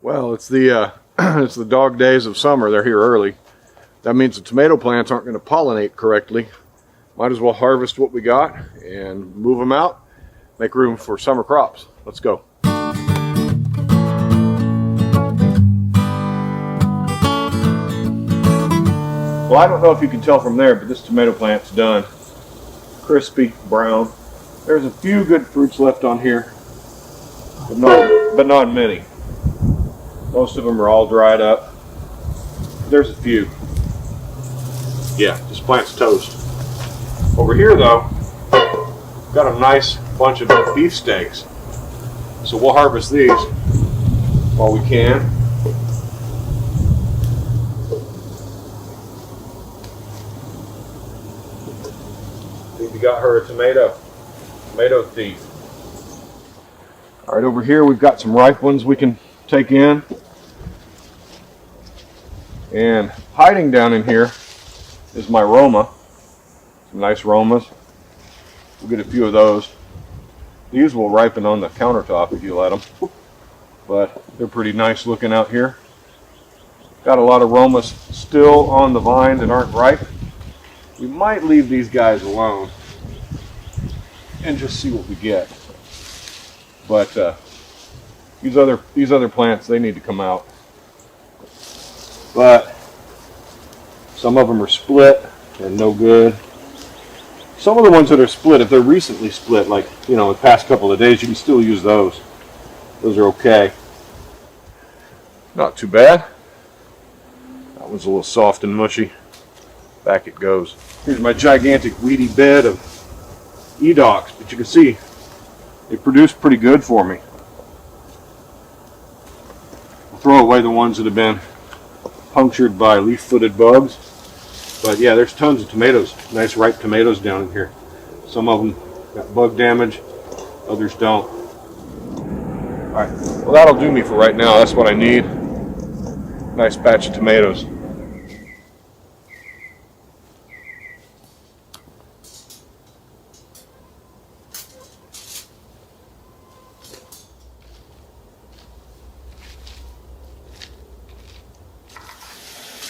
Well, it's the it's the dog days of summer. They're here early. That means the tomato plants aren't going to pollinate correctly. Might as well harvest what we got and move them out, make room for summer crops. Let's go. Well, I don't know if you can tell from there, but this tomato plant's done. Crispy, brown. There's a few good fruits left on here, but not many. Most of them are all dried up. There's a few. Yeah, this plant's toast. Over here, though, got a nice bunch of beef steaks. So we'll harvest these while we can. Phoebe got her a tomato thief. All right, over here we've got some ripe ones we can take in. And hiding down in here is my Roma. Some nice Romas. We'll get a few of those. These will ripen on the countertop if you let them. But they're pretty nice looking out here. Got a lot of Romas still on the vine that aren't ripe. We might leave these guys alone and just see what we get. But these other plants, they need to come out. But some of them are split and no good. Some of the ones that are split, if they're recently split, like, you know, the past couple of days, you can still use those. Those are okay. Not too bad. That one's a little soft and mushy. Back it goes. Here's my gigantic weedy bed of edox, but you can see they produce pretty good for me. I'll throw away the ones that have been punctured by leaf-footed bugs. But yeah, there's tons of tomatoes, nice ripe tomatoes down in here. Some of them got bug damage, others don't. Alright, well that'll do me for right now. That's what I need. Nice batch of tomatoes.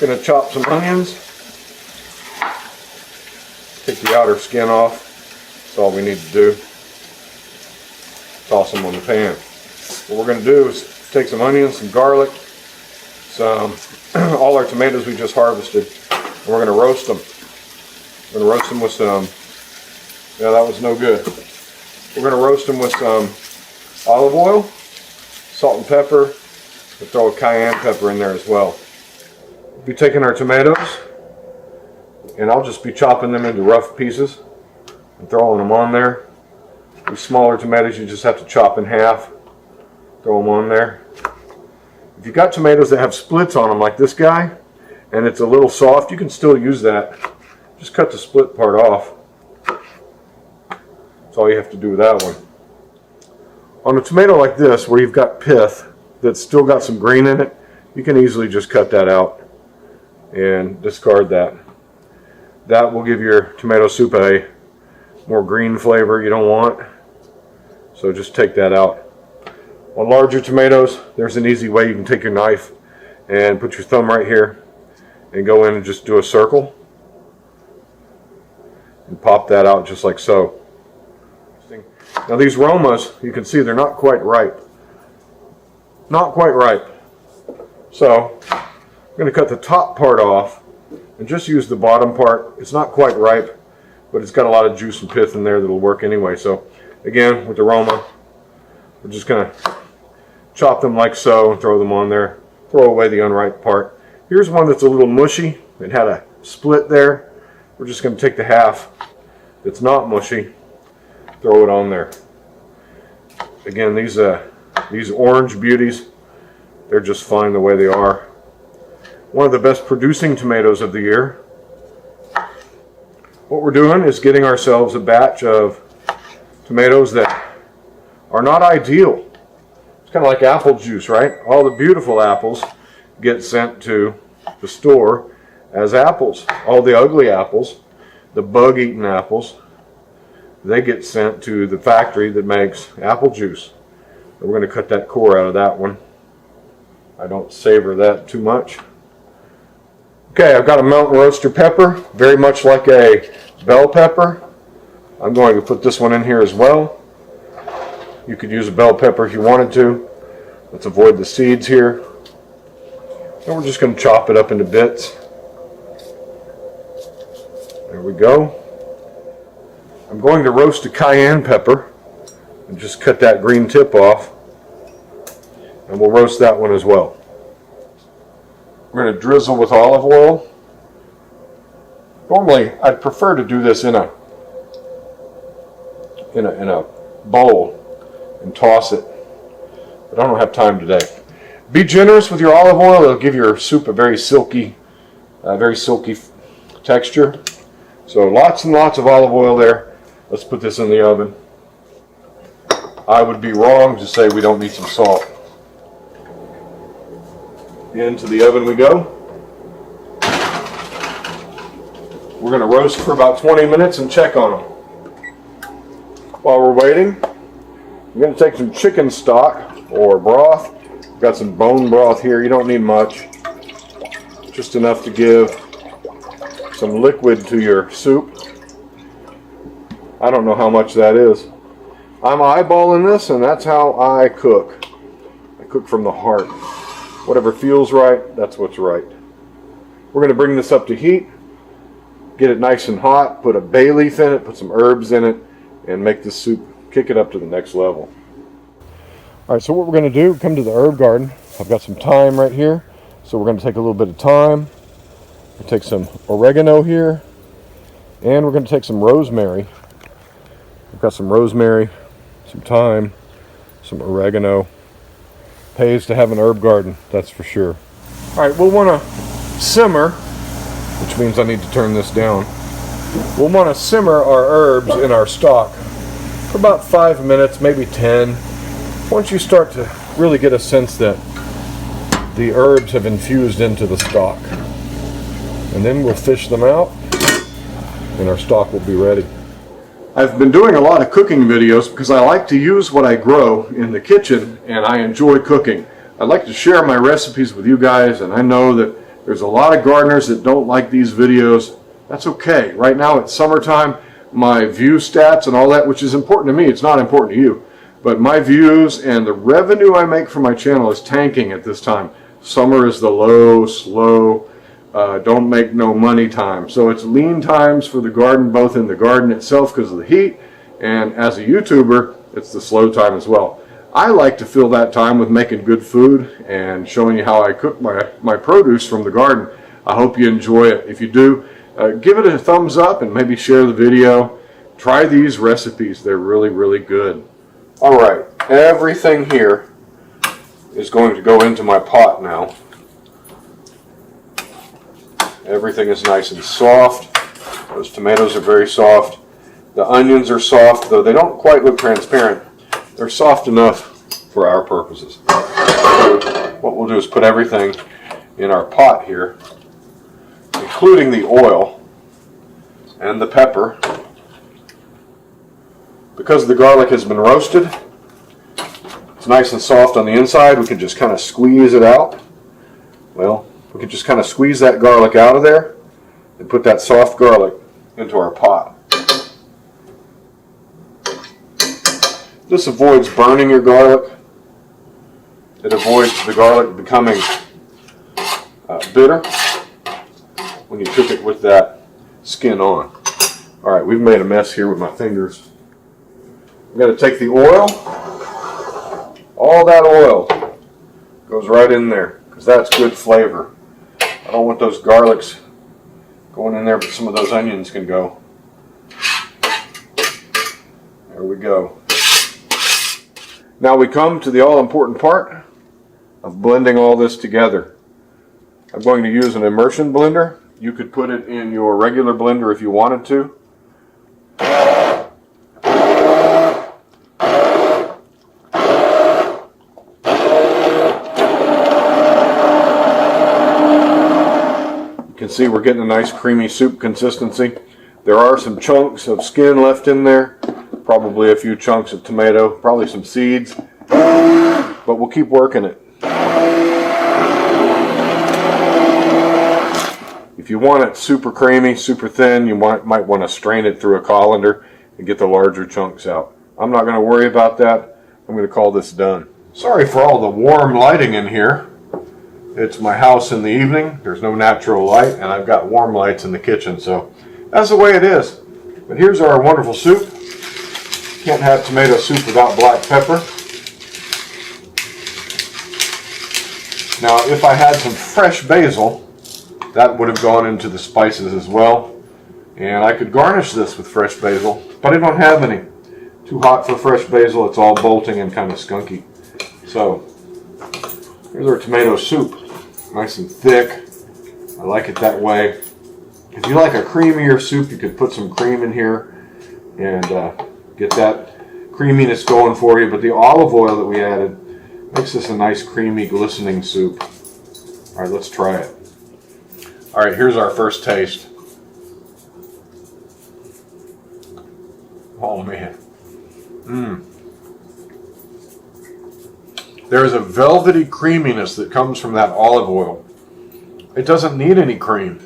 Gonna chop some onions. Take the outer skin off. That's all we need to do. Toss them on the pan. What we're gonna do is take some onions, some garlic, some all our tomatoes we just harvested, and we're gonna roast them. We're gonna roast them with some. Yeah, that was no good. We're gonna roast them with some olive oil, salt and pepper. We'll throw a cayenne pepper in there as well. We'll be taking our tomatoes, and I'll just be chopping them into rough pieces and throwing them on there. These smaller tomatoes you just have to chop in half, throw them on there. If you've got tomatoes that have splits on them like this guy, and it's a little soft, you can still use that. Just cut the split part off. That's all you have to do with that one. On a tomato like this, where you've got pith that's still got some green in it, you can easily just cut that out and discard that. That will give your tomato soup a more green flavor you don't want. So just take that out. On larger tomatoes, there's an easy way. You can take your knife and put your thumb right here and go in and just do a circle and pop that out just like so. Now these Romas, you can see they're not quite ripe. Not quite ripe. So I'm going to cut the top part off and just use the bottom part. It's not quite ripe, but it's got a lot of juice and pith in there that'll work anyway. So again, with the Roma, we're just going to chop them like so and throw them on there. Throw away the unripe part. Here's one that's a little mushy. It had a split there. We're just going to take the half that's not mushy, throw it on there. Again, these orange beauties, they're just fine the way they are. One of the best producing tomatoes of the year. What we're doing is getting ourselves a batch of tomatoes that are not ideal. It's kind of like apple juice, right? All the beautiful apples get sent to the store as apples. All the ugly apples, the bug-eaten apples, they get sent to the factory that makes apple juice. We're going to cut that core out of that one. I don't savor that too much. Okay, I've got a mountain roaster pepper, very much like a bell pepper. I'm going to put this one in here as well. You could use a bell pepper if you wanted to. Let's avoid the seeds here. And we're just going to chop it up into bits. There we go. I'm going to roast a cayenne pepper and just cut that green tip off. And we'll roast that one as well. We're going to drizzle with olive oil. Normally, I'd prefer to do this in a bowl and toss it, but I don't have time today. Be generous with your olive oil. It'll give your soup a very silky texture. So lots and lots of olive oil there. Let's put this in the oven. I would be wrong to say we don't need some salt. Into the oven we go. We're going to roast for about 20 minutes and check on them. While we're waiting, I'm going to take some chicken stock or broth. I've got some bone broth here. You don't need much. Just enough to give some liquid to your soup. I don't know how much that is. I'm eyeballing this, and that's how I cook. I cook from the heart. Whatever feels right, that's what's right. We're going to bring this up to heat, get it nice and hot, put a bay leaf in it, put some herbs in it, and make this soup, kick it up to the next level. All right, so what we're going to do, come to the herb garden. I've got some thyme right here, so we're going to take a little bit of thyme. We'll take some oregano here, and we're going to take some rosemary. We've got some rosemary, some thyme, some oregano. Pays to have an herb garden, that's for sure. All right, we'll want to simmer, which means I need to turn this down. We'll want to simmer our herbs in our stock for about 5 minutes, maybe 10. Once you start to really get a sense that the herbs have infused into the stock. And then we'll fish them out, and our stock will be ready. I've been doing a lot of cooking videos because I like to use what I grow in the kitchen, and I enjoy cooking. I'd like to share my recipes with you guys, and I know that there's a lot of gardeners that don't like these videos. That's okay. Right now it's summertime. My view stats and all that, which is important to me, it's not important to you, but my views and the revenue I make from my channel is tanking at this time. Summer is the low, slow, don't make no money time. So it's lean times for the garden, both in the garden itself because of the heat, and as a YouTuber, it's the slow time as well. I like to fill that time with making good food and showing you how I cook my produce from the garden. I hope you enjoy it. If you do, give it a thumbs up and maybe share the video. Try these recipes. They're really, really good. All right, everything here is going to go into my pot now. Everything is nice and soft. Those tomatoes are very soft. The onions are soft, though they don't quite look transparent. They're soft enough for our purposes. What we'll do is put everything in our pot here, including the oil and the pepper. Because the garlic has been roasted, it's nice and soft on the inside. We can just kind of squeeze it out. Well, we can just kind of squeeze that garlic out of there and put that soft garlic into our pot. This avoids burning your garlic. It avoids the garlic becoming bitter when you cook it with that skin on. All right, we've made a mess here with my fingers. I'm going to take the oil. All that oil goes right in there because that's good flavor. I don't want those garlics going in there, but some of those onions can go. There we go. Now we come to the all-important part of blending all this together. I'm going to use an immersion blender. You could put it in your regular blender if you wanted to. You can see we're getting a nice creamy soup consistency. There are some chunks of skin left in there, probably a few chunks of tomato, probably some seeds, but we'll keep working it. If you want it super creamy, super thin, you might want to strain it through a colander and get the larger chunks out. I'm not going to worry about that. I'm going to call this done. Sorry for all the warm lighting in here. It's my house in the evening. There's no natural light, and I've got warm lights in the kitchen, so that's the way it is. But here's our wonderful soup. Can't have tomato soup without black pepper. Now, if I had some fresh basil, that would have gone into the spices as well. And I could garnish this with fresh basil, but I don't have any. Too hot for fresh basil. It's all bolting and kind of skunky. So, here's our tomato soup. Nice and thick. I like it that way. If you like a creamier soup, you could put some cream in here and get that creaminess going for you. But the olive oil that we added makes this a nice, creamy, glistening soup. All right, let's try it. All right, here's our first taste. Oh, man. There is a velvety creaminess that comes from that olive oil. It doesn't need any cream.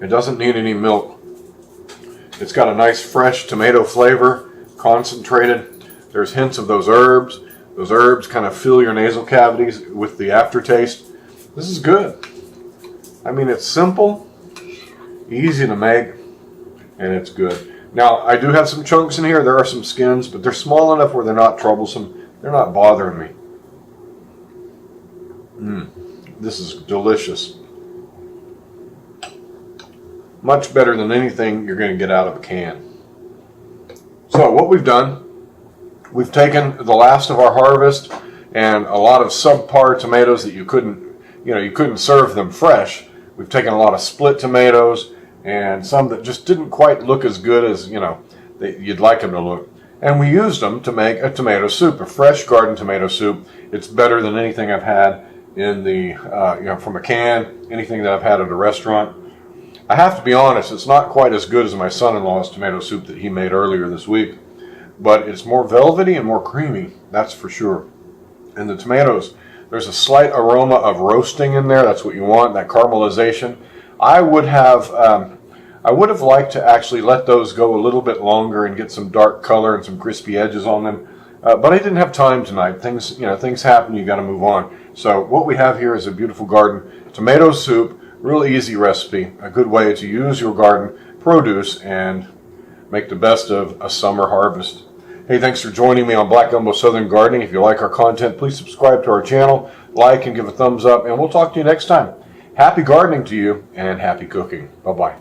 It doesn't need any milk. It's got a nice fresh tomato flavor, concentrated. There's hints of those herbs. Those herbs kind of fill your nasal cavities with the aftertaste. This is good. I mean, it's simple, easy to make, and it's good. Now, I do have some chunks in here. There are some skins, but they're small enough where they're not troublesome. They're not bothering me. This is delicious. Much better than anything you're going to get out of a can. So what we've done, we've taken the last of our harvest and a lot of subpar tomatoes that you couldn't serve them fresh. We've taken a lot of split tomatoes and some that just didn't quite look as good as, you'd like them to look. And we used them to make a tomato soup, a fresh garden tomato soup. It's better than anything I've had in the, from a can, anything that I've had at a restaurant. I have to be honest, it's not quite as good as my son-in-law's tomato soup that he made earlier this week, but it's more velvety and more creamy, that's for sure. And the tomatoes, there's a slight aroma of roasting in there. That's what you want, that caramelization. I would have liked to actually let those go a little bit longer and get some dark color and some crispy edges on them, but I didn't have time tonight. Things happen. You got to move on. So what we have here is a beautiful garden tomato soup. Real easy recipe, a good way to use your garden produce and make the best of a summer harvest. Hey, thanks for joining me on Black Gumbo Southern Gardening. If you like our content, please subscribe to our channel, like and give a thumbs up, and we'll talk to you next time. Happy gardening to you and happy cooking. Bye-bye.